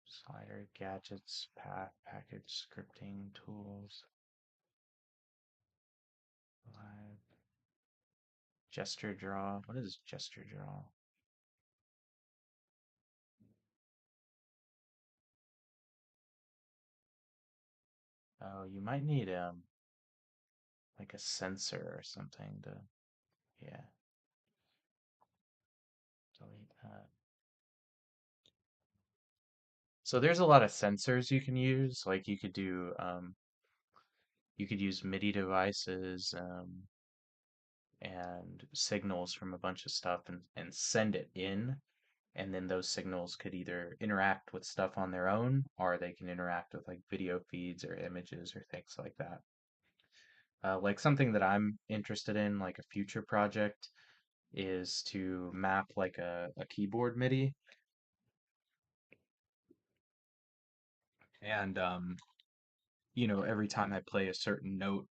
slider, gadgets, path, package, scripting, tools, live, gesture draw. What is gesture draw? Oh, you might need like a sensor or something to, yeah, delete that. So there's a lot of sensors you can use. Like you could use MIDI devices, and signals from a bunch of stuff and send it in. And then those signals could either interact with stuff on their own or they can interact with like video feeds or images or things like that. Like something that I'm interested in, like a future project, is to map like a keyboard MIDI. And every time I play a certain note,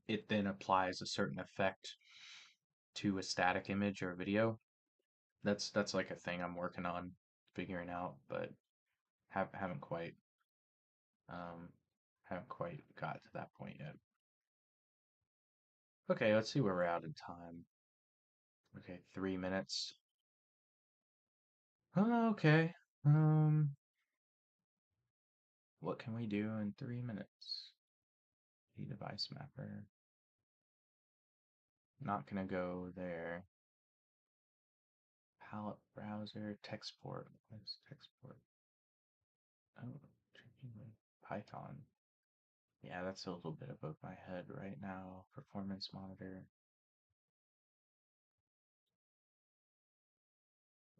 it then applies a certain effect to a static image or video. That's like a thing I'm working on figuring out, but haven't quite um haven't quite got to that point yet. Okay, let's see where we're at in time. Okay, 3 minutes. Oh, okay. What can we do in 3 minutes? device mapper. Not gonna go there. Palette browser, textport. What is textport? Oh, Python. Yeah, that's a little bit above my head right now. Performance monitor.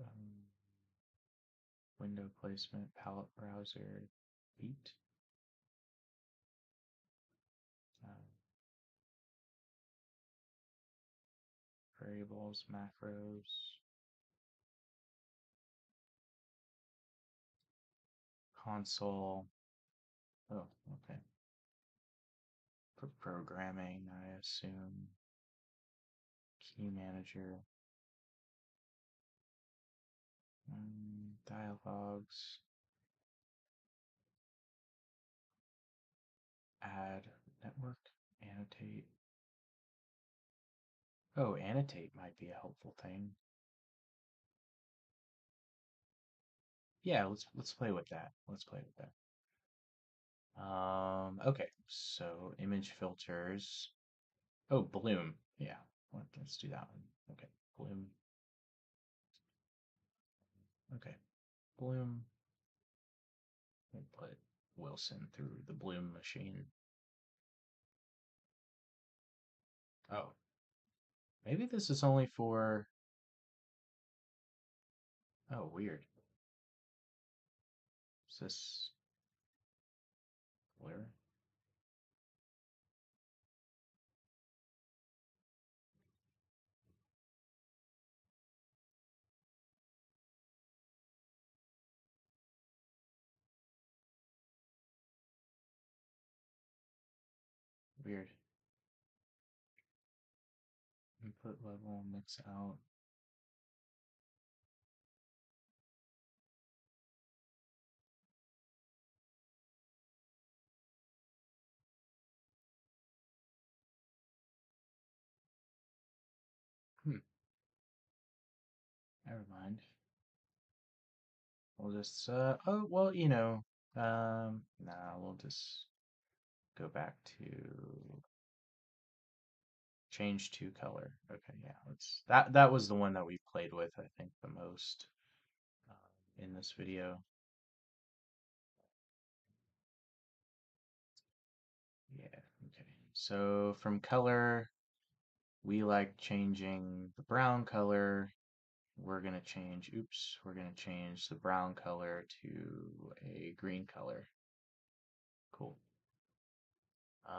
Um, window placement, palette browser, beat. Um, variables, macros, console. Oh, okay. For programming, I assume. Key manager. Dialogues. Add network. Annotate. Oh, annotate might be a helpful thing. Yeah, let's play with that. Let's play with that. Okay, so image filters. Oh, bloom. Yeah, let's do that one. Okay, bloom. Okay, bloom. We'll put Wilson through the bloom machine. Oh, maybe this is only for. Oh, weird. Is this where? Weird. Input level, mix out. Hmm, never mind. We'll just, oh, well, nah, we'll just go back to change to color. Okay, yeah, that was the one that we played with, I think, the most in this video. Yeah, okay. So from color, we like changing the brown color. We're gonna change the brown color to a green color. Cool.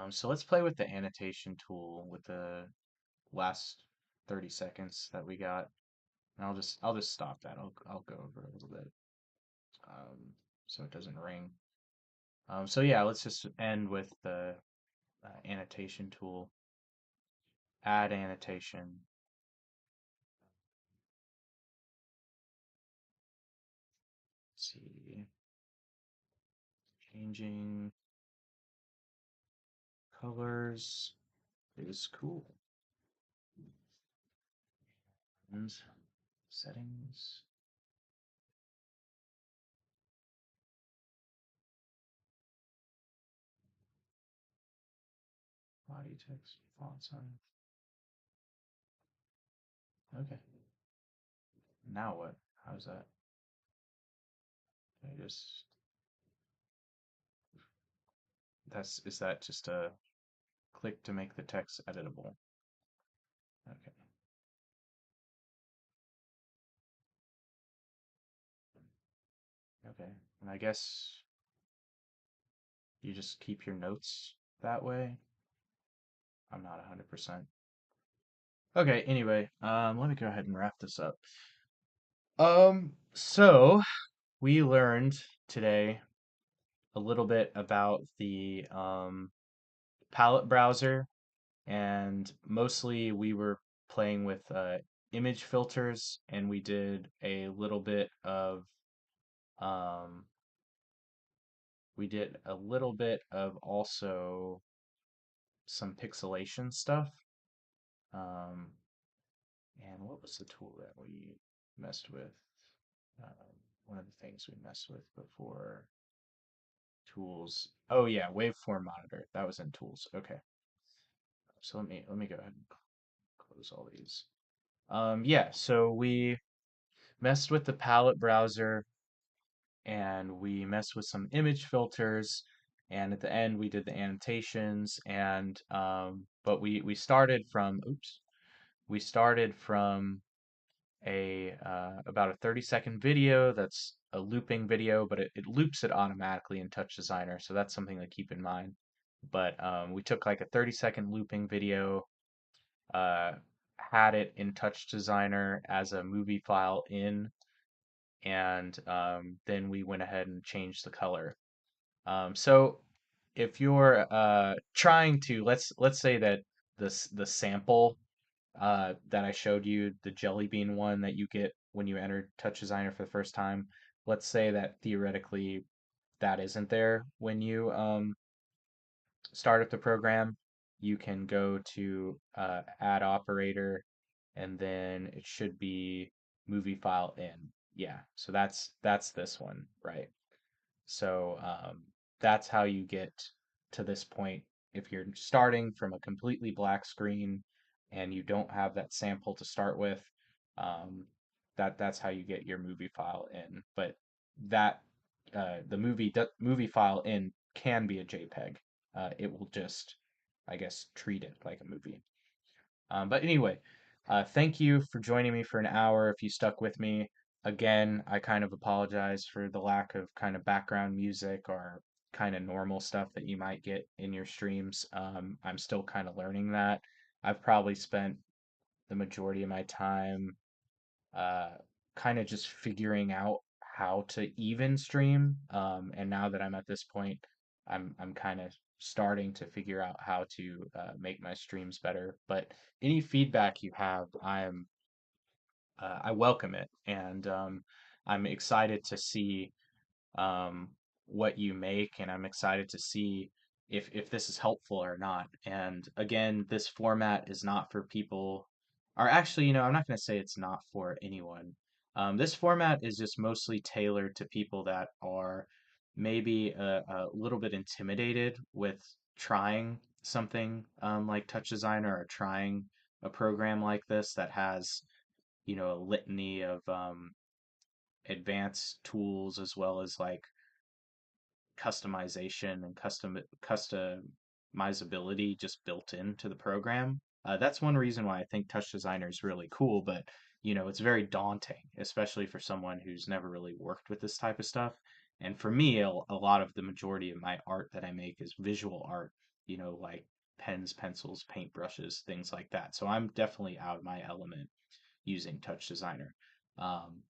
So let's play with the annotation tool with the last 30 seconds that we got. And I'll just stop that. I'll go over a little bit. Um, so it doesn't ring. So yeah, let's just end with the annotation tool. Add annotation. Let's see. Changing colors is cool. And settings. Body text, font size. Okay. Now what? How's that? I just is that just a click to make the text editable? Okay. Okay. And I guess you just keep your notes that way. I'm not 100%. Okay, anyway, let me go ahead and wrap this up. So we learned today a little bit about the palette browser, and mostly we were playing with image filters, and we did a little bit of um, also some pixelation stuff. Um, and what was the tool that we messed with? One of the things we messed with before. Tools. Oh yeah, waveform monitor. That was in tools. Okay. So let me go ahead and close all these. Yeah, so we messed with the palette browser and we messed with some image filters, and at the end we did the annotations, and but we started from oops, we started from a about a 30-second video that's a looping video, but it loops it automatically in Touch Designer, so that's something to keep in mind. But we took like a 30-second looping video, uh, had it in Touch Designer as a movie file in, and then we went ahead and changed the color. So if you're trying to let's say that the sample that I showed you, the jelly bean one that you get when you enter Touch Designer for the first time, let's say that theoretically that isn't there when you start up the program, you can go to add operator, and then it should be movie file in. Yeah, so that's this one, right? So that's how you get to this point. If you're starting from a completely black screen and you don't have that sample to start with, um, that's how you get your movie file in. But that the movie file in can be a JPEG. It will just, I guess, treat it like a movie. But anyway, thank you for joining me for an hour. If you stuck with me, again, I kind of apologize for the lack of kind of background music or kind of normal stuff that you might get in your streams. I'm still kind of learning that. I've probably spent the majority of my time uh, kind of just figuring out how to even stream. And now that I'm at this point, I'm kind of starting to figure out how to make my streams better. But any feedback you have, I welcome it, and I'm excited to see um, what you make, and I'm excited to see if this is helpful or not. And again, this format is not for people, or actually, I'm not going to say it's not for anyone. This format is just mostly tailored to people that are maybe a little bit intimidated with trying something like Touch Designer or trying a program like this that has, a litany of advanced tools as well as like customization and customizability just built into the program. That's one reason why I think Touch Designer is really cool, but it's very daunting, especially for someone who's never really worked with this type of stuff. And for me, a lot of the majority of my art that I make is visual art, like pens, pencils, paintbrushes, things like that. So I'm definitely out of my element using Touch Designer.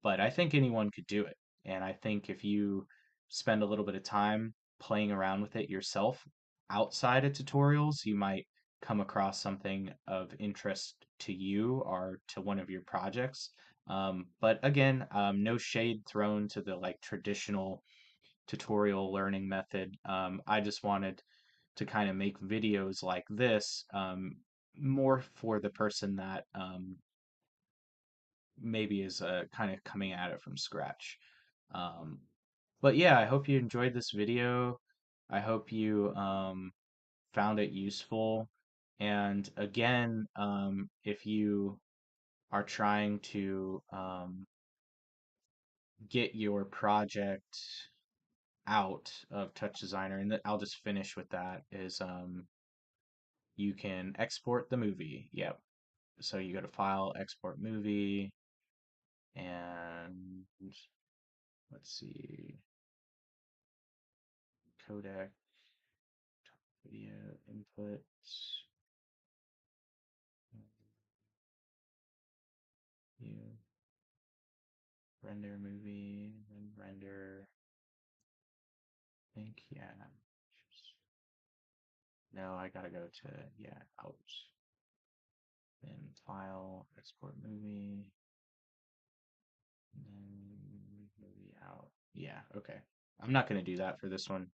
But I think anyone could do it. And I think if you spend a little bit of time playing around with it yourself outside of tutorials, you might come across something of interest to you or to one of your projects. But again, no shade thrown to the like traditional tutorial learning method. I just wanted to kind of make videos like this more for the person that maybe is kind of coming at it from scratch. Um, but yeah, I hope you enjoyed this video. I hope you found it useful. And again, if you are trying to get your project out of Touch Designer, and I'll just finish with that, is you can export the movie. Yep. So you go to File, Export Movie, and let's see, codec, video inputs, you render movie, then render, I think, yeah. No, I gotta go to, yeah, out, then file, export movie, and then movie out. Yeah, okay. I'm not gonna do that for this one.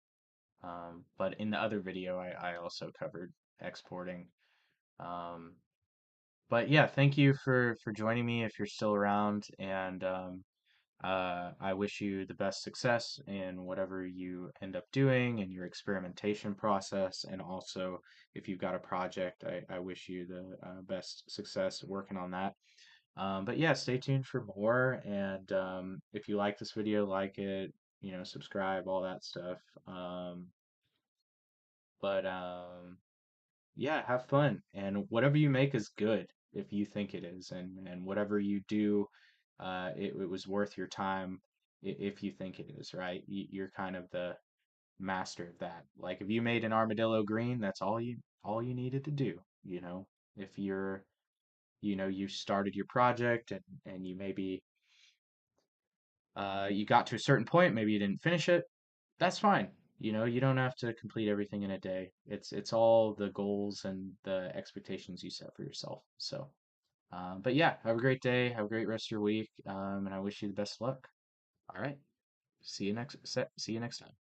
But in the other video, I also covered exporting. Um, but yeah, thank you for joining me if you're still around, and I wish you the best success in whatever you end up doing in your experimentation process. And also, if you've got a project, I wish you the best success working on that. But yeah, stay tuned for more. And if you like this video, like it, subscribe, all that stuff. But yeah, have fun. And whatever you make is good if you think it is. And whatever you do, it was worth your time if you think it is, right? You're kind of the master of that. Like if you made an armadillo green, that's all you needed to do, you know. If you started your project and you maybe you got to a certain point, maybe you didn't finish it, that's fine. You don't have to complete everything in a day. It's all the goals and the expectations you set for yourself. So, but yeah, have a great day. Have a great rest of your week. And I wish you the best of luck. All right. See you next time.